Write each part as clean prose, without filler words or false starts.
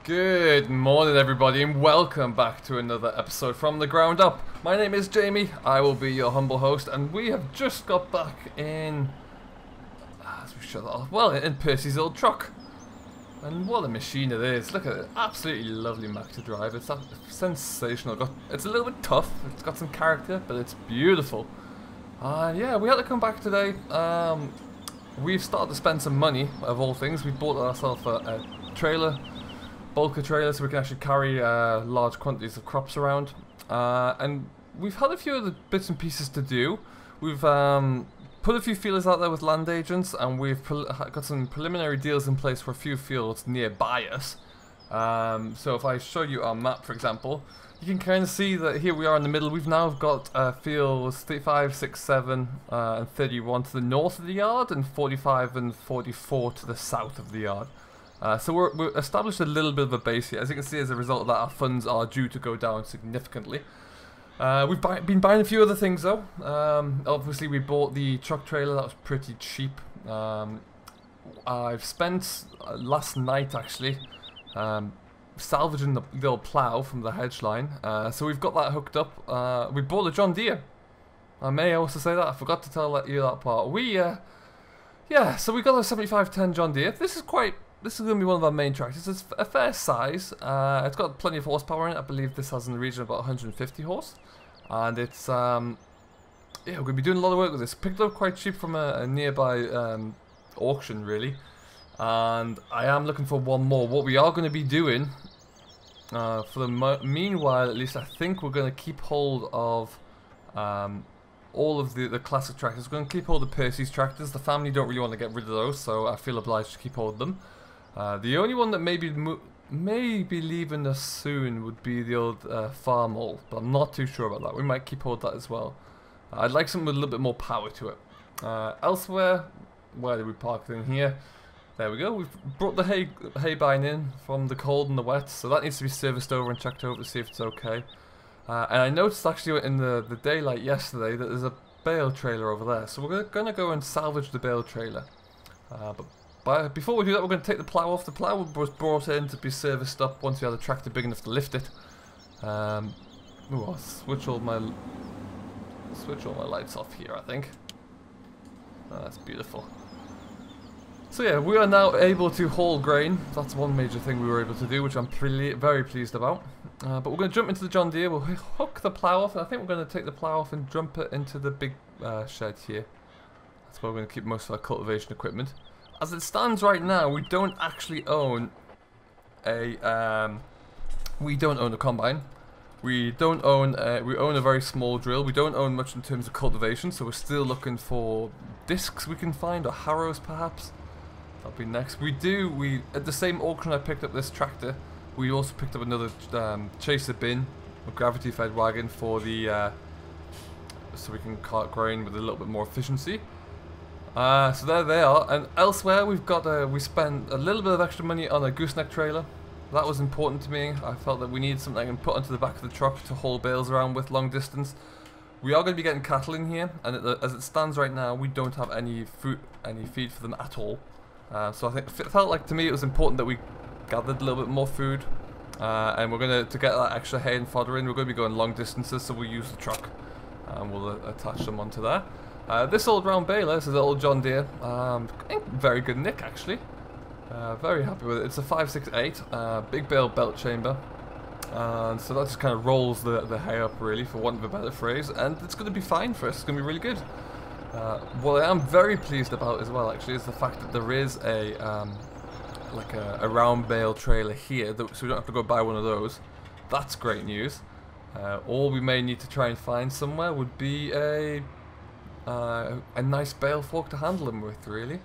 Good morning everybody and welcome back to another episode from the ground up. My name is Jamie, I will be your humble host, and we have just got back in, as we shut that off, well, in Percy's old truck. And what a machine it is. Look at it, absolutely lovely Mac to drive. It's sensational. It's a little bit tough, it's got some character, but it's beautiful. Yeah, we had to come back today. We've started to spend some money, of all things. We bought ourselves a trailer. Bulker trailer, so we can actually carry large quantities of crops around, and we've had a few other bits and pieces to do. We've put a few feelers out there with land agents, and we've got some preliminary deals in place for a few fields nearby us. So if I show you our map, for example, you can kind of see that here we are in the middle. We've now got fields 35, 6, 7, and 31 to the north of the yard, and 45 and 44 to the south of the yard. So we're established a little bit of a base here. As you can see, as a result of that, our funds are due to go down significantly. We've been buying a few other things though. Obviously we bought the truck trailer, that was pretty cheap. I've spent last night actually salvaging the old plough from the hedge line. So we've got that hooked up. We bought a John Deere. I may also say that, I forgot to tell you that part. Yeah, so we got a 7510 John Deere. This is going to be one of our main tractors. It's a fair size. It's got plenty of horsepower in it. I believe this has in the region of about 150 horse. And it's, yeah, we're going to be doing a lot of work with this. Picked it up quite cheap from a nearby auction, really. And I am looking for one more. What we are going to be doing, for the meanwhile at least, I think we're going to keep hold of all of the classic tractors. We're going to keep hold of Percy's tractors. The family don't really want to get rid of those, so I feel obliged to keep hold of them. The only one that may be leaving us soon would be the old farm hall, but I'm not too sure about that. We might keep hold of that as well. I'd like something with a little bit more power to it. Elsewhere, where did we park it in here? There we go. We've brought the hay bine in from the cold and the wet, so that needs to be serviced over and checked over to see if it's okay. And I noticed actually in the daylight yesterday that there's a bale trailer over there, so we're going to go and salvage the bale trailer. But before we do that, we're going to take the plough off. The plough was brought in to be serviced up once we had a tractor big enough to lift it. Ooh, I'll switch all my lights off here, I think. That's beautiful. So yeah, we are now able to haul grain. That's one major thing we were able to do, which I'm very pleased about. But we're going to jump into the John Deere. We'll hook the plough off. I think we're going to take the plough off and jump it into the big shed here. That's where we're going to keep most of our cultivation equipment. As it stands right now, we don't actually own a combine. We own a very small drill. We don't own much in terms of cultivation, so we're still looking for discs we can find, or harrows perhaps. That'll be next. At the same auction I picked up this tractor, we also picked up another chaser bin, a gravity fed wagon for the so we can cart grain with a little bit more efficiency. So there they are, and elsewhere we spent a little bit of extra money on a gooseneck trailer. That was important to me. I felt that we needed something I can put onto the back of the truck to haul bales around with long distance. We are going to be getting cattle in here, and as it stands right now, we don't have any feed for them at all. So I think it felt like to me it was important that we gathered a little bit more food, and we're going to get that extra hay and fodder in. We're going to be going long distances, so we'll use the truck, and we'll attach them onto there. This old round baler, this is the old John Deere, in very good nick actually. Very happy with it. It's a 568, big bale belt chamber, and so that just kind of rolls the hay up really, for want of a better phrase, and it's going to be fine for us. It's going to be really good. What I am very pleased about as well actually is the fact that there is a round bale trailer here, so we don't have to go buy one of those. That's great news. All we may need to try and find somewhere would be a nice bale fork to handle them with, really.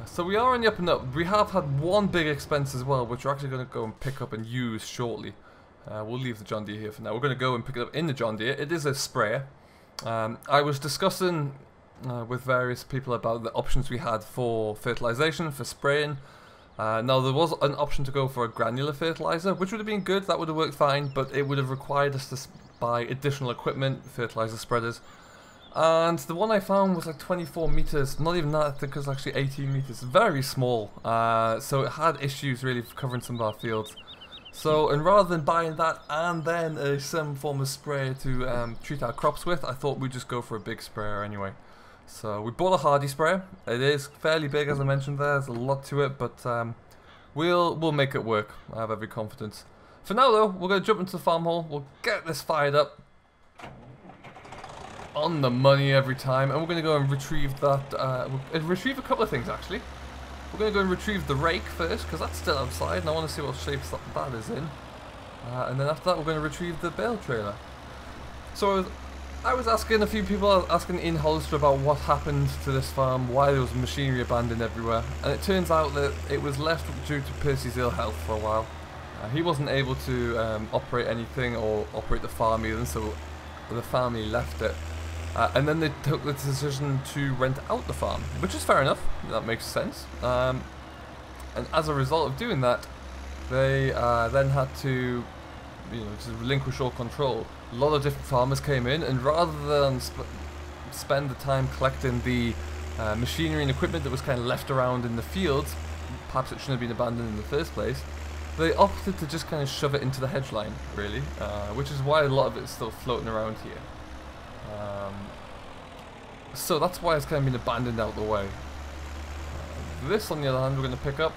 So we are on the up and up. We have had one big expense as well, which we're actually going to go and pick up and use shortly. We'll leave the John Deere here for now. We're going to go and pick it up in the John Deere. It is a sprayer. I was discussing with various people about the options we had for fertilization, for spraying. Now there was an option to go for a granular fertilizer, which would have been good. That would have worked fine, but it would have required us to buy additional equipment, fertilizer spreaders. And the one I found was like 24 meters, not even that, I think it was actually 18 meters, very small. So it had issues really covering some of our fields. So, and rather than buying that and then some form of spray to treat our crops with, I thought we'd just go for a big sprayer anyway. So we bought a Hardy sprayer. It is fairly big, as I mentioned there. There's a lot to it, but we'll make it work. I have every confidence. For now though, we're going to jump into the farm hall. We'll get this fired up. On the money every time, and we're going to go and retrieve that, retrieve a couple of things actually. We're going to go and retrieve the rake first, because that's still outside, and I want to see what shape that is in. And then after that we're going to retrieve the bale trailer. So I was asking a few people, asking in Hollister about what happened to this farm, why there was machinery abandoned everywhere, and it turns out that it was left due to Percy's ill health for a while. He wasn't able to operate anything or operate the farm even, so the family left it. And then they took the decision to rent out the farm, which is fair enough, that makes sense. And as a result of doing that, they then had to, to relinquish all control. A lot of different farmers came in, and rather than spend the time collecting the machinery and equipment that was kind of left around in the fields, perhaps it shouldn't have been abandoned in the first place, they opted to just kind of shove it into the hedge line, really, which is why a lot of it is still floating around here. So that's why it's kind of been abandoned out of the way. This, on the other hand, we're going to pick up.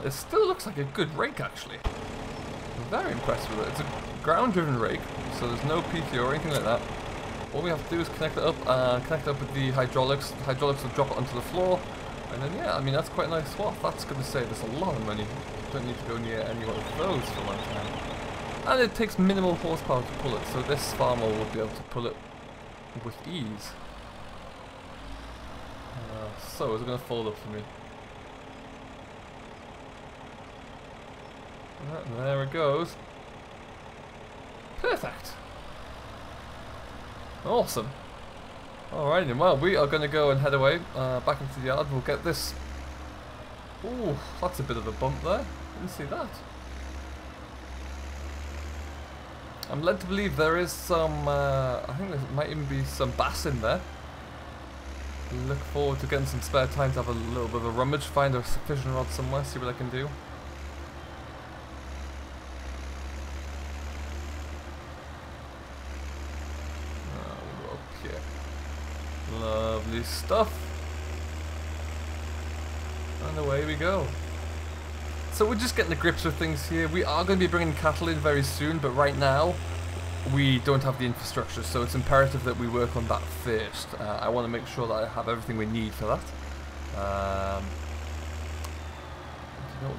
It still looks like a good rake, actually. I'm very impressed with it. It's a ground-driven rake, so there's no PTO or anything like that. All we have to do is connect it up with the hydraulics. The hydraulics will drop it onto the floor, and then yeah, I mean that's quite a nice swath. That's going to save us a lot of money. Don't need to go near any one of those for a long time. And it takes minimal horsepower to pull it, so this farmer will be able to pull it with ease. So is it going to fold up for me? There it goes. Perfect. Awesome. Alright then, well, we are going to go and head away back into the yard. We'll get this. Ooh, that's a bit of a bump there. Didn't see that. I'm led to believe there is some, I think there might even be some bass in there. Look forward to getting some spare time to have a little bit of a rummage, find a fishing rod somewhere, see what I can do. Oh, up here. Lovely stuff. And away we go. So we're just getting the grips with things here. We are going to be bringing cattle in very soon, but right now we don't have the infrastructure, so it's imperative that we work on that first. I want to make sure that I have everything we need for that.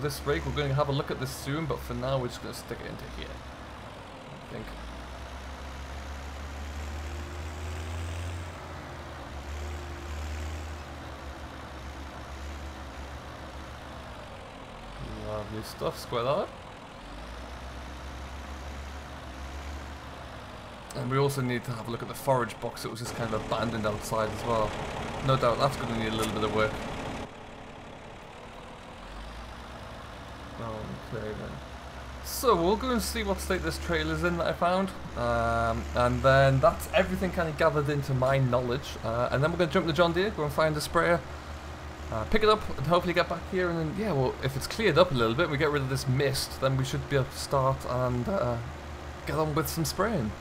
This rake, we're going to have a look at this soon, but for now we're just going to stick it into here, I think. Lovely stuff, square that. And we also need to have a look at the forage box. It was just kind of abandoned outside as well. No doubt that's going to need a little bit of work. Okay then. So we'll go and see what state this trailer's in that I found. And then that's everything kind of gathered into my knowledge. And then we're going to jump to John Deere, go and find a sprayer. Pick it up and hopefully get back here, and then yeah, well, if it's cleared up a little bit, we get rid of this mist, then we should be able to start and get on with some spraying.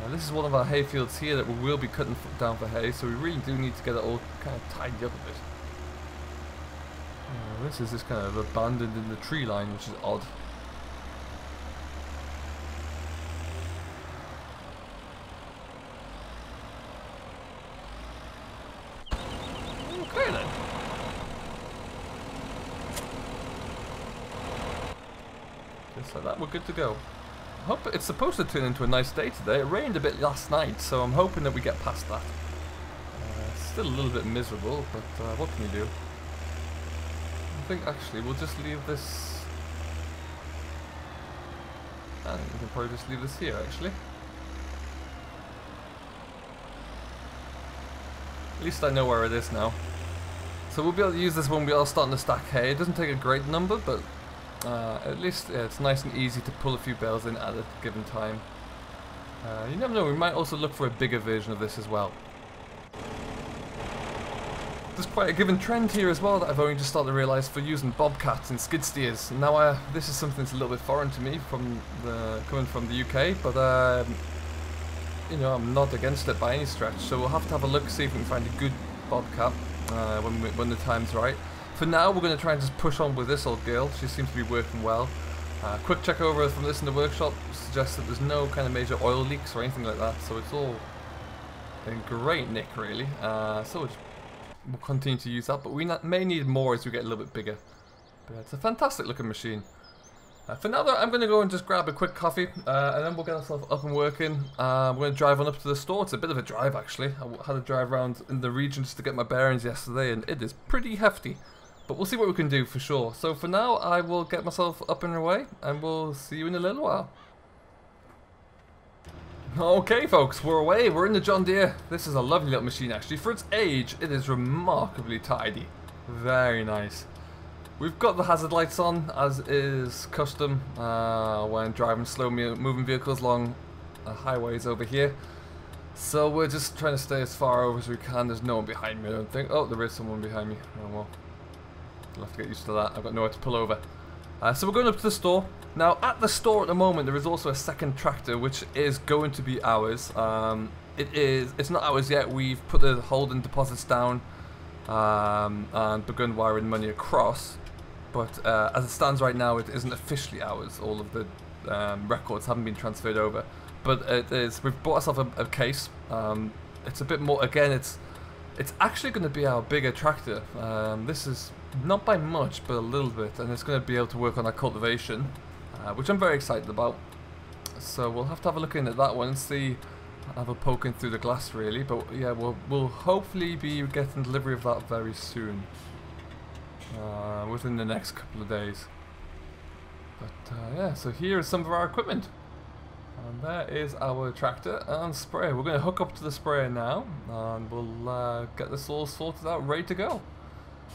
This is one of our hay fields here that we will be cutting down for hay, so we really do need to get it all kind of tidied up a bit. This is just kind of abandoned in the tree line, which is odd. Okay then. Just like that, we're good to go. I hope it's supposed to turn into a nice day today. It rained a bit last night, so I'm hoping that we get past that. It's still a little bit miserable, but what can you do? I think actually we'll just leave this. I think we can probably just leave this here actually. At least I know where it is now. So we'll be able to use this when we are starting to stack hay. It doesn't take a great number, but at least it's nice and easy to pull a few bales in at a given time. You never know, we might also look for a bigger version of this as well. There's quite a given trend here as well that I've only just started to realise for using bobcats and skid steers. Now, this is something that's a little bit foreign to me coming from the UK, but you know, I'm not against it by any stretch. So we'll have to have a look, see if we can find a good bobcat when the time's right. For now, we're going to try and just push on with this old girl. She seems to be working well. Quick check over from this in the workshop suggests that there's no kind of major oil leaks or anything like that, so it's all in great nick, really. So we'll continue to use that, but we may need more as we get a little bit bigger. But it's a fantastic looking machine. For now though, I'm going to go and just grab a quick coffee, and then we'll get ourselves up and working. We're going to drive on up to the store. It's a bit of a drive actually. I had to drive around in the region just to get my bearings yesterday, and it is pretty hefty. But we'll see what we can do for sure. So for now, I will get myself up and away, and we'll see you in a little while. Okay folks, we're away. We're in the John Deere. This is a lovely little machine actually. For its age, it is remarkably tidy. Very nice. We've got the hazard lights on, as is custom when driving slow moving vehicles along highways over here. So we're just trying to stay as far over as we can. There's no one behind me, I don't think. Oh, there is someone behind me. Oh well. I'll have to get used to that. I've got nowhere to pull over. So we're going up to the store. Now, at the store at the moment, there is also a second tractor, which is going to be ours. It's not ours yet. We've put the holding deposits down and begun wiring money across. But as it stands right now, it isn't officially ours. All of the records haven't been transferred over. But it is. We've bought ourselves a case. It's a bit more. Again, it's actually going to be our bigger tractor. This is not by much, but a little bit, and it's going to be able to work on our cultivation, which I'm very excited about. So we'll have to have a look in at that one and see, have a poke in through the glass really. But yeah, we'll hopefully be getting delivery of that very soon, within the next couple of days. But yeah, so here is some of our equipment. And there is our tractor and sprayer. We're going to hook up to the sprayer now, and we'll get this all sorted out, ready to go.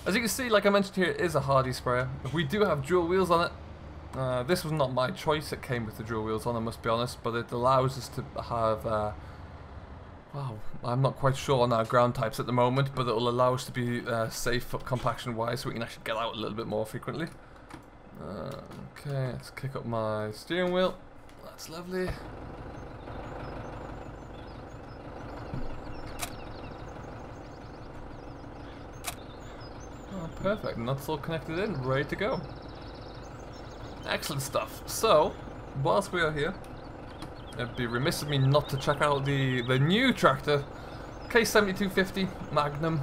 As you can see, like I mentioned here, it is a Hardy sprayer. We do have dual wheels on it. This was not my choice, it came with the dual wheels on, I must be honest, but it allows us to have, well, I'm not quite sure on our ground types at the moment, but it will allow us to be safe compaction wise, so we can actually get out a little bit more frequently. Okay, let's kick up my steering wheel. That's lovely. Oh, perfect. Nuts all connected in, ready to go. Excellent stuff. So, whilst we are here, it'd be remiss of me not to check out the new tractor, FS17 Magnum.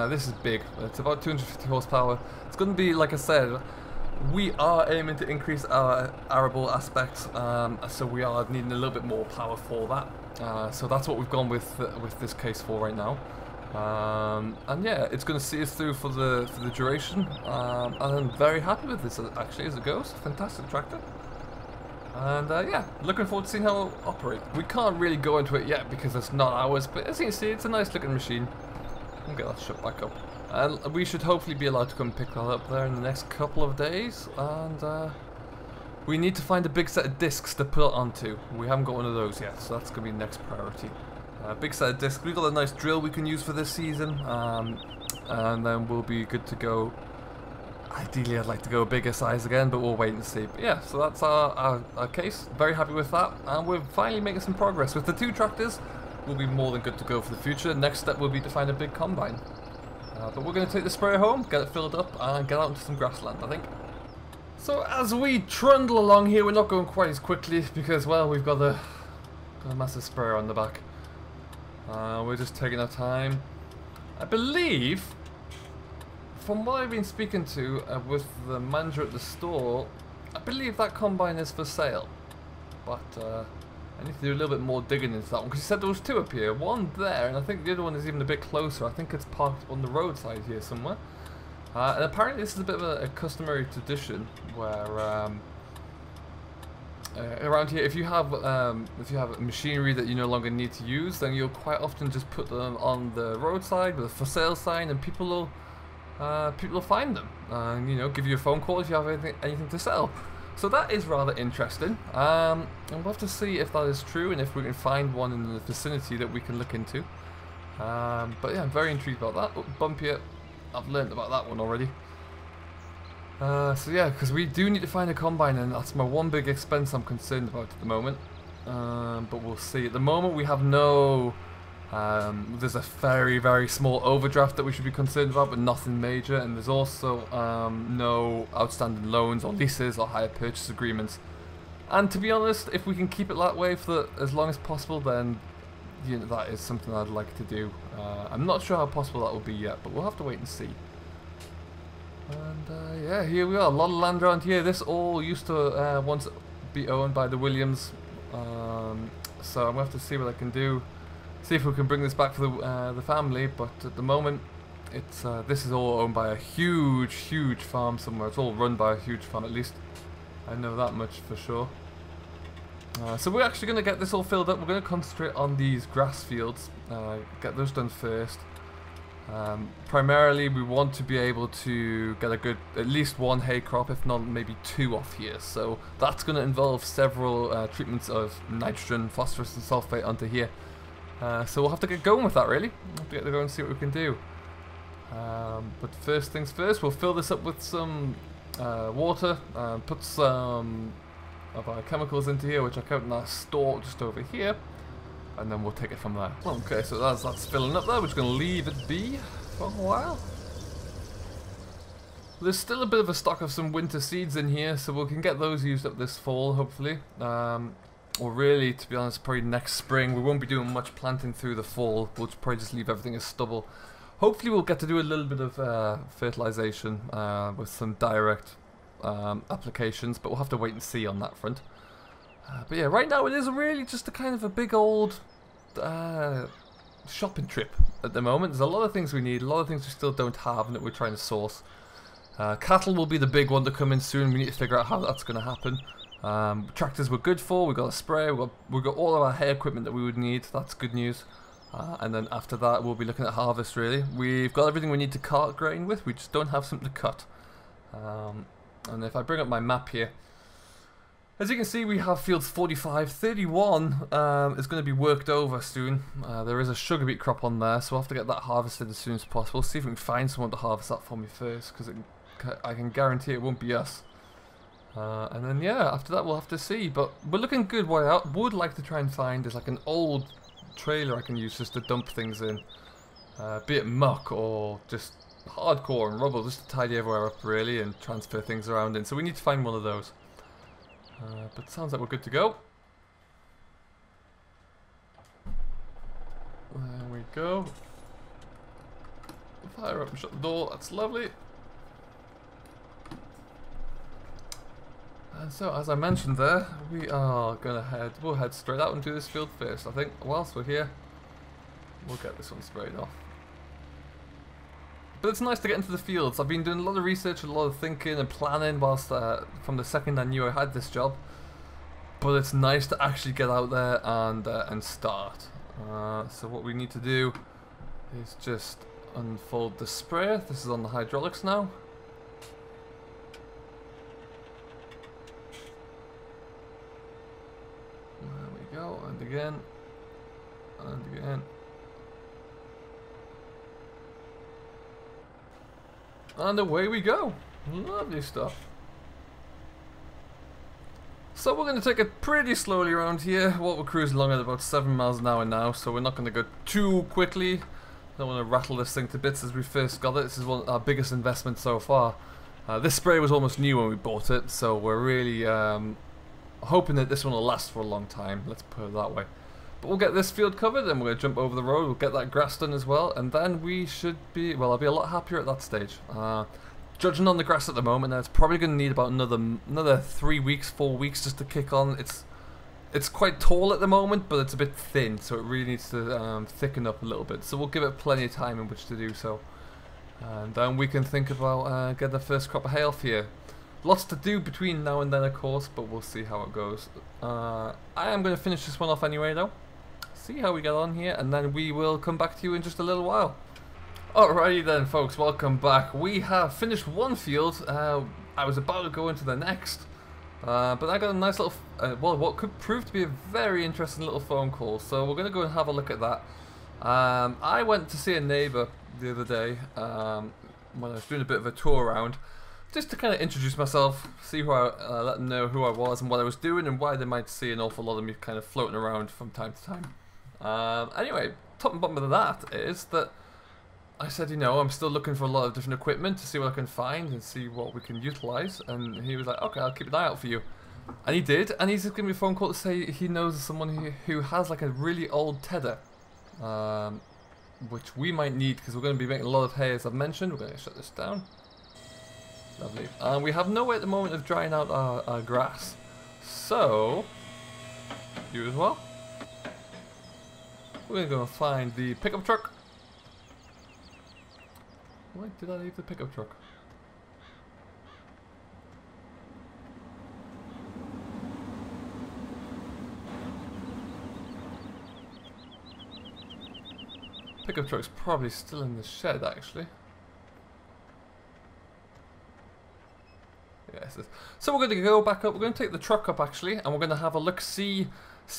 This is big. It's about 250 horsepower. It's going to be, like I said, we are aiming to increase our arable aspects, so we are needing a little bit more power for that. So that's what we've gone with this case for right now. And yeah, it's going to see us through for the duration, and I'm very happy with this actually as it goes. Fantastic tractor. And yeah, looking forward to seeing how it'll operate. We can't really go into it yet because it's not ours, but as you can see, it's a nice looking machine. We'll get that shut back up. And we should hopefully be allowed to come pick that up there in the next couple of days. And we need to find a big set of discs to put it onto. We haven't got one of those yet, so that's going to be next priority. Big set of discs. We've got a nice drill we can use for this season, and then we'll be good to go. Ideally, I'd like to go a bigger size again, but we'll wait and see. But yeah, so that's our case. Very happy with that, and we're finally making some progress. With the two tractors, we'll be more than good to go for the future. Next step will be to find a big combine. But we're going to take the sprayer home, get it filled up, and get out into some grassland, I think. So as we trundle along here, we're not going quite as quickly because, well, we've got a massive sprayer on the back. We're just taking our time. I believe, from what I've been speaking to with the manager at the store, I believe that combine is for sale. But I need to do a little bit more digging into that one, because he said there was two up here. One there, and I think the other one is even a bit closer. I think it's parked on the roadside here somewhere. And apparently this is a bit of a customary tradition where around here, if you have machinery that you no longer need to use, then you'll quite often just put them on the roadside with a for sale sign, and people will find them and, you know, give you a phone call if you have anything to sell. So that is rather interesting. And we'll have to see if that is true and if we can find one in the vicinity that we can look into. But yeah, I'm very intrigued about that. Oh, bump here. I've learned about that one already. So yeah, because we do need to find a combine, and that's my one big expense I'm concerned about at the moment. But we'll see. At the moment we have no... there's a very small overdraft that we should be concerned about, but nothing major, and there's also no outstanding loans or leases or hire purchase agreements. And to be honest, if we can keep it that way for as long as possible, then you know, that is something I'd like to do. I'm not sure how possible that will be yet, but we'll have to wait and see. And yeah, here we are, a lot of land around here. This all used to once be owned by the Williams, so I'm going to have to see what I can do. See if we can bring this back for the family, but at the moment, it's this is all owned by a huge farm somewhere. It's all run by a huge farm, at least. I know that much for sure. So we're actually going to get this all filled up. We're going to concentrate on these grass fields, get those done first. Primarily, we want to be able to get a good, at least one hay crop, if not maybe two off here. So that's going to involve several treatments of nitrogen, phosphorus, and sulfate onto here. So we'll have to get going with that, really. We'll have to get to go and see what we can do. But first things first, we'll fill this up with some water, put some of our chemicals into here, which I kept in our store just over here, and then we'll take it from there. Okay, so that's filling up there. We're just going to leave it be for a while. There's still a bit of a stock of some winter seeds in here, so we can get those used up this fall, hopefully. Or really, to be honest, probably next spring. We won't be doing much planting through the fall. We'll probably just leave everything as stubble. Hopefully we'll get to do a little bit of fertilization with some direct applications, but we'll have to wait and see on that front. But yeah, right now it is really just a kind of a big old shopping trip at the moment. There's a lot of things we need, a lot of things we still don't have and that we're trying to source. Cattle will be the big one to come in soon. We need to figure out how that's going to happen. Tractors we're good for, we've got a sprayer, we've got all of our hay equipment that we would need. That's good news. And then after that we'll be looking at harvest, really. We've got everything we need to cart grain with, we just don't have something to cut. And if I bring up my map here, as you can see we have fields 45, 31 is going to be worked over soon. There is a sugar beet crop on there, so we'll have to get that harvested as soon as possible. See if we can find someone to harvest that for me first, because I can guarantee it won't be us. And then yeah, after that we'll have to see, but we're looking good. What I would like to try and find is like an old trailer I can use just to dump things in, be it muck or just hardcore and rubble, just to tidy everywhere up really and transfer things around in. So we need to find one of those. But it sounds like we're good to go. There we go. Fire up and shut the door, that's lovely. And so, as I mentioned there, we are gonna we'll head straight out and do this field first. I think whilst we're here, we'll get this one sprayed off. But it's nice to get into the fields. I've been doing a lot of research, a lot of thinking and planning whilst from the second I knew I had this job. But it's nice to actually get out there and start. So what we need to do is just unfold the sprayer. This is on the hydraulics now. And again, and again, and away we go. Lovely stuff. So we're going to take it pretty slowly around here. What we're cruising along at about 7 miles an hour now, so we're not going to go too quickly. Don't want to rattle this thing to bits as we first got it. This is one of our biggest investments so far. This spray was almost new when we bought it, so we're really hoping that this one will last for a long time, let's put it that way. But we'll get this field covered and we're going to jump over the road, we'll get that grass done as well, and then we should be, well, I'll be a lot happier at that stage. Judging on the grass at the moment, it's probably going to need about another 3 weeks, 4 weeks just to kick on. It's quite tall at the moment, but it's a bit thin, so it really needs to thicken up a little bit. So we'll give it plenty of time in which to do so. And then we can think about getting the first crop of hay off here. Lots to do between now and then, of course, but we'll see how it goes. I am going to finish this one off anyway, though. See how we get on here, and then we will come back to you in just a little while. Alrighty then, folks, welcome back. We have finished one field. I was about to go into the next, But I got a nice little, well, what could prove to be a very interesting little phone call. So we're going to go and have a look at that. I went to see a neighbour the other day when I was doing a bit of a tour around, just to kind of introduce myself, see who I, let them know who I was and what I was doing and why they might see an awful lot of me kind of floating around from time to time. Anyway, top and bottom of that is that I said, you know, I'm still looking for a lot of different equipment to see what I can find and see what we can utilise. And he was like, okay, I'll keep an eye out for you. And he did, and he's just giving me a phone call to say he knows someone who has like a really old tether. Which we might need because we're going to be making a lot of hay, as I've mentioned. We're going to shut this down. Lovely. And we have no way at the moment of drying out our grass. So, you as well. We're going to go and find the pickup truck. Why did I leave the pickup truck? Pickup truck's probably still in the shed, actually. Yes. So we're going to go back up. We're going to take the truck up, actually, and we're going to have a look, see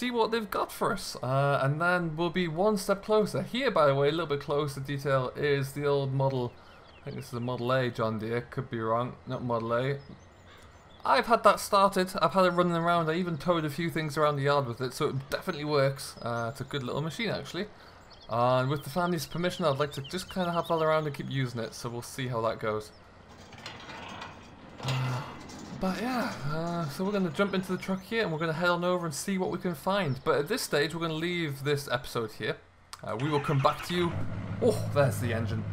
what they've got for us, and then we'll be one step closer. Here, by the way, a little bit closer detail is the old model. I think this is a Model A John Deere. Could be wrong. Not Model A. I've had that started. I've had it running around. I even towed a few things around the yard with it, so it definitely works. It's a good little machine, actually. And with the family's permission, I'd like to just kind of have that around and keep using it, so we'll see how that goes. But yeah, so we're going to jump into the truck here and we're going to head on over and see what we can find. But at this stage, we're going to leave this episode here. We will come back to you. Oh, there's the engine.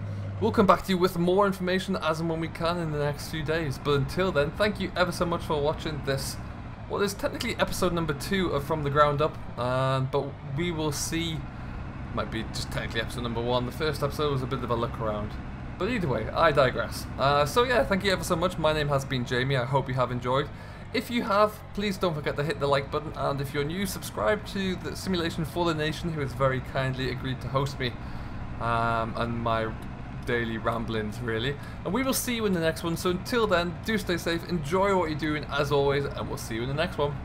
We'll come back to you with more information as and when we can in the next few days. But until then, thank you ever so much for watching this. What is technically episode number 2 of From the Ground Up. But we will see. Might be just technically episode number 1. The first episode was a bit of a look around. But either way, I digress. So yeah, thank you ever so much. My name has been Jamie. I hope you have enjoyed. If you have, please don't forget to hit the like button. And if you're new, subscribe to the Simulation for the Nation, who has very kindly agreed to host me. And my daily ramblings, really. And we will see you in the next one. So until then, do stay safe, enjoy what you're doing as always, and we'll see you in the next one.